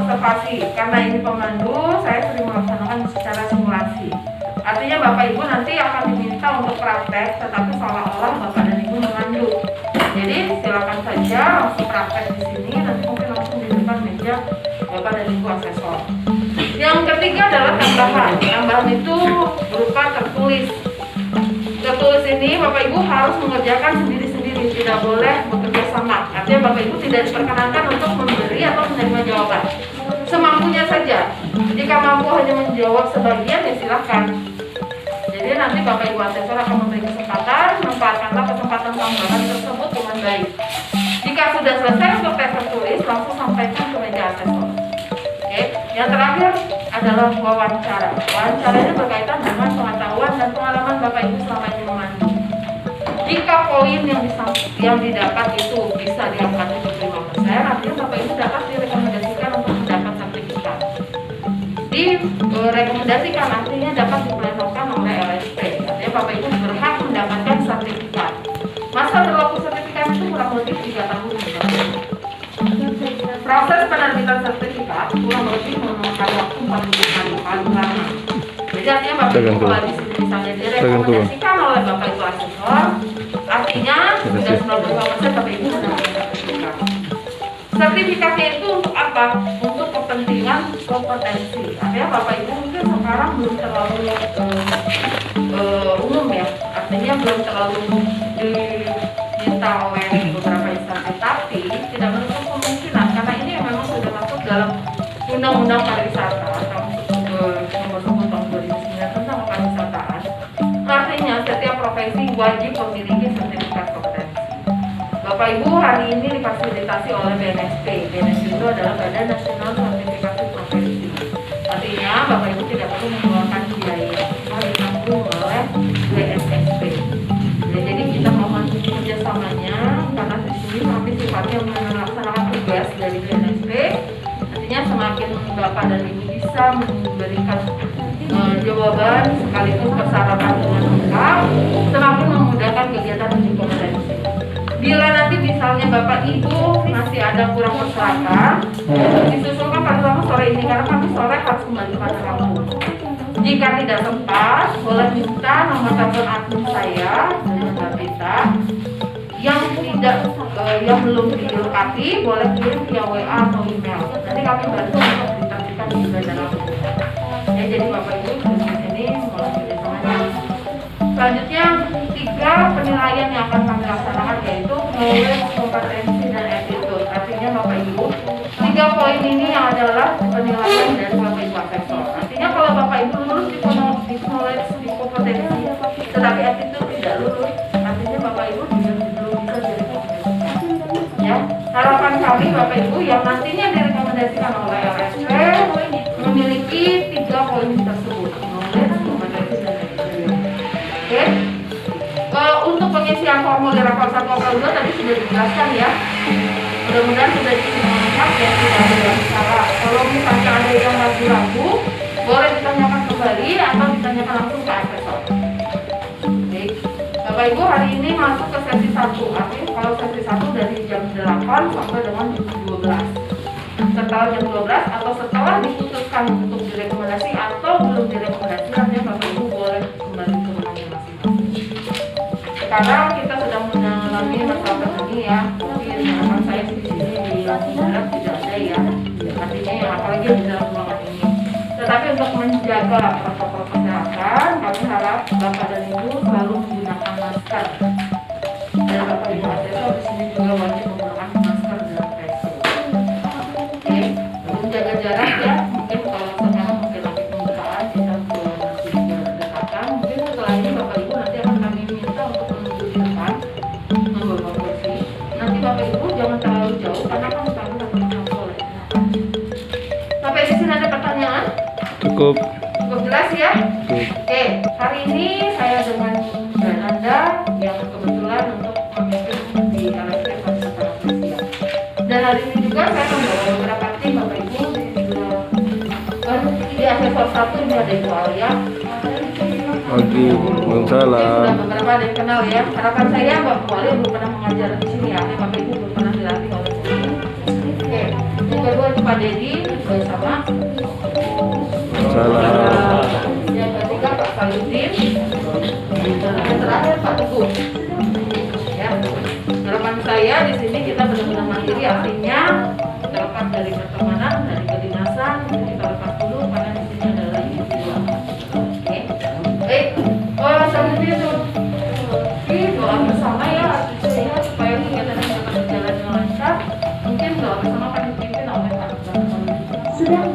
Observasi, karena ini pemandu, saya sering melaksanakan secara simulasi. Artinya Bapak Ibu nanti akan diminta untuk praktek, tetapi seolah-olah Bapak dan Ibu memandu. Jadi silakan saja langsung praktek di sini, nanti mungkin langsung di depan meja Bapak dan Ibu asesor. Yang ketiga adalah tambahan. Tambahan itu berupa tertulis. Tertulis ini Bapak Ibu harus mengerjakan sendiri-sendiri, tidak boleh bekerja sama. Artinya Bapak Ibu tidak diperkenankan untuk memberi atau menerima jawaban. Semampunya saja. Jika mampu hanya menjawab sebagian, ya silahkan. Jadi nanti Bapak Ibu asesor akan memberi kesempatan, manfaatkanlah kesempatan tambahan tersebut dengan baik. Jika sudah selesai untuk tes tertulis, langsung sampaikan ke meja asesor. Oke. Yang terakhir adalah wawancara. Wawancara ini berkaitan dengan pengetahuan dan pengalaman Bapak Ibu selama ini memandu. Jika poin yang didapat itu bisa diangkat untuk 5%, artinya Bapak Ibu dapat direkomendasikan untuk mendapat sertifikat. Direkomendasikan artinya dapat diplenokan oleh LSP. Artinya Bapak Ibu berhak mendapatkan sertifikat. Masa berlaku sertifikat itu kurang lebih 3 tahun. Proses penerbitan sertifikat kurang lebih memakan waktu 40 hari paling lama. Jadi artinya Bapak Ibu kalau di sini misalnya direkomendasikan oleh Bapak Ibu asesor, artinya sudah 95% Bapak Ibu mendapatkan sertifikat. Sertifikatnya itu untuk apa? Untuk kepentingan kompetensi. Artinya Bapak Ibu mungkin sekarang belum terlalu umum ya. Artinya belum terlalu diminta oleh beberapa instansi, tapi tidak menutup kemungkinan karena ini memang sudah masuk dalam Undang-Undang Pariwisata nomor 10 tahun 2009 tentang pariwisataan. Artinya setiap profesi wajib memiliki sertifikat kompetensi. Bapak Ibu hari ini difasilitasi oleh BNSP. BNSP itu adalah Badan Nasional Sertifikasi Profesi. Artinya Bapak Ibu tidak perlu mengeluarkan biaya, semua ditanggung oleh BNSP. Jadi kita mohon kerjasamanya karena di sini kami sifatnya melaksanakan tugas dari BNSP. Artinya semakin Bapak dan Ibu bisa memberikan jawaban sekaligus persyaratan dengan lengkap, semakin memudahkan kegiatan uji kompetensi. Bila nanti misalnya Bapak Ibu masih ada kurang persyaratan, disusulkan pada sama sore ini karena kami sore harus kembali pada kampung. Jika tidak sempat, boleh minta nomor telepon admin saya dengan Mbak Pita. Yang belum dilengkapi boleh kirim via WA atau email. Nanti kami bantu untuk ditertibkan juga dalam ya, jadi Bapak Ibu di sini mulai kerjasamanya. Selanjutnya 3 penilaian yang akan kami laksanakan yaitu knowledge, kompetensi, dan attitude. Artinya Bapak Ibu 3 poin ini yang adalah penilaian dari Bapak Ibu asesor. Artinya kalau Bapak Ibu lulus di knowledge, di kompetensi, tetapi attitude tidak lulus, artinya Bapak Ibu belum bisa jadi ya. Harapan kami Bapak Ibu yang nantinya direkomendasikan oleh LSP memiliki 3 poin tersebut, knowledge, kompetensi, dan attitude. Oke. Untuk pengisian formulir rapor 1 April 2 tadi sudah dijelaskan ya. Mudah-mudahan sudah disimak ya, tidak ada yang salah. Kalau misalnya ada yang ragu-ragu, boleh ditanyakan kembali atau ditanyakan langsung ke asesor. Baik. Bapak Ibu hari ini masuk ke sesi 1. Artinya kalau sesi 1 dari jam 8 sampai dengan jam 12. Setelah jam 12 atau setelah diputuskan untuk direkomendasi atau belum direkomendasi, artinya Bapak Ibu boleh kembali ke rumahnya masing-masing. Sekarang kita sedang mengalami masa pandemi ya, mungkin harapan saya sih di darat tidak ada ya. Artinya yang apalagi di dalam ruangan ini. Tetapi untuk menjaga protokol kesehatan, kami harap Bapak dan Ibu selalu menggunakan masker. Dan Bapak Ibu asesor di sini juga wajib menggunakan masker dalam PSBB. Oke, menjaga jarak ya. Mungkin kalau sekarang mungkin lagi pembukaan kita masih berdekatan. Mungkin setelah ini Bapak Ibu nanti akan kami minta untuk menuju di depan membawa kursi. Nanti Bapak Ibu jangan terlalu jauh karena kan kami akan mencampur. Sampai di sini ada pertanyaan? Cukup Jelas ya? Cukup. Oke, hari ini saya dengan Mbak Nanda yang kebetulan untuk memimpin di LSP Pariwisata Rafflesia. Dan hari ini juga saya membawa beberapa tim Bapak Ibu di asesor 1 ini ada Ibu Alia. Pagi, Waalaikumsalam. Sudah beberapa ada yang kenal ya. Harapan saya Mbak Alia belum pernah mengajar di sini ya. Bapak Ibu belum pernah dilatih oleh sini. Oke, yang kedua itu Pak Dedi bersama. Salam. Yang ketiga Pak Saludin. Yang terakhir Pak Teguh. Ya, harapan saya di sini kita benar-benar mandiri, artinya terlepas dari pertemanan, dari kedinasan, itu kita lepas dulu karena di sini adalah individu. Oke, baik. Oh, Saludin itu, doa bersama ya, artinya supaya kegiatan yang dapat berjalan dengan lancar. Mungkin doa bersama akan dipimpin oleh Pak Saludin. Sudah.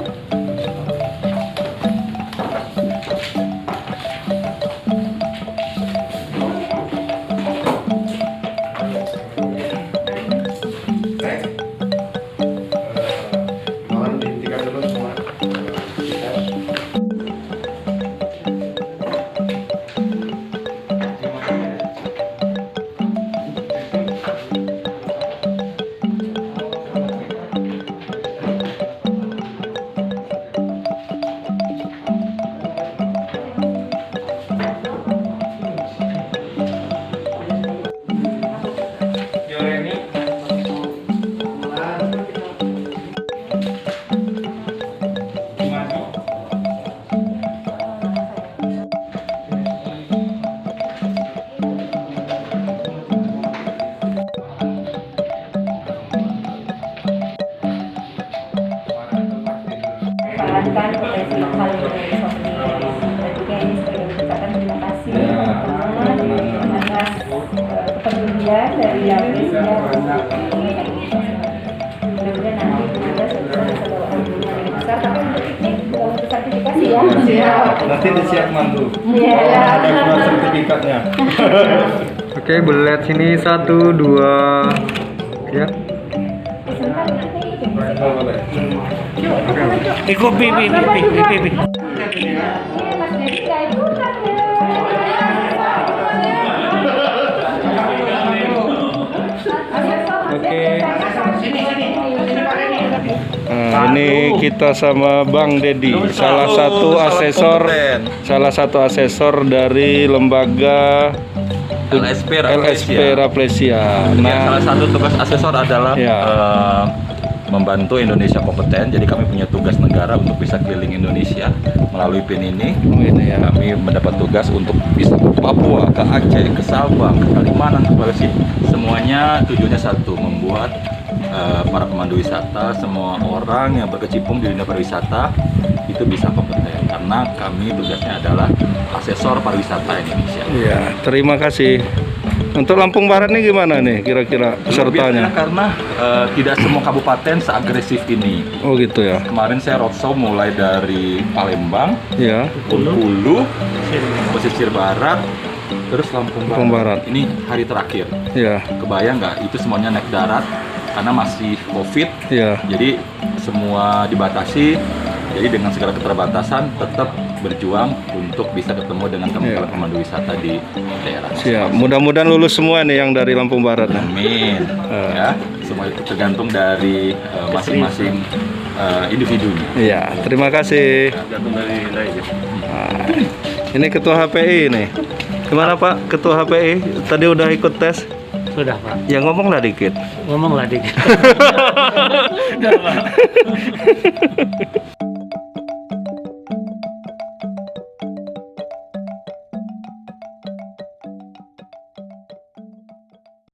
Sarankan potensi lokal dari Sofni. Juga ini sebagai ucapan terima kasih teman-teman atas kepedulian dari Rafflesia. Mudah-mudahan nanti juga sudah bisa bawa albumnya yang besar, tapi untuk piknik bukan untuk sertifikasi ya. Nanti disiap mantu. Iya. Ada keluar sertifikatnya. Oke, belet sini 1, 2. Ya. Boleh. Ikut pipi. Oke. Nah, ini kita sama Bang Dedi, salah satu asesor dari lembaga LSP Rafflesia. Nah, salah satu tugas asesor adalah ya, membantu Indonesia kompeten. Jadi kami punya tugas negara untuk bisa keliling Indonesia melalui PIN ini. ini ya. Kami mendapat tugas untuk bisa ke Papua, ke Aceh, ke Sabang, ke Kalimantan, ke Sulawesi. Semuanya tujuannya satu, membuat para pemandu wisata, semua orang yang berkecimpung di dunia pariwisata itu bisa kompeten. Karena kami tugasnya adalah asesor pariwisata Indonesia. Iya, terima kasih. Untuk Lampung Barat nih gimana nih kira-kira pesertanya? Karena tidak semua kabupaten seagresif ini. Oh gitu ya. Kemarin saya roadshow mulai dari Palembang, Ya. Bengkulu, pesisir barat, terus Lampung Barat. Ini hari terakhir. Ya. Kebayang nggak? Itu semuanya naik darat karena masih COVID. Ya. Jadi semua dibatasi. Jadi dengan segala keterbatasan tetap berjuang untuk bisa ketemu dengan teman-teman pemandu wisata di daerah. Siap. Mudah-mudahan lulus semua nih yang dari Lampung Barat. Amin. Ya, semua itu tergantung dari masing-masing individunya. Iya, terima kasih. Nah, ini Ketua HPI nih. Gimana Pak Ketua HPI? Tadi udah ikut tes? Sudah Pak. Ya ngomonglah dikit. Ngomonglah dikit.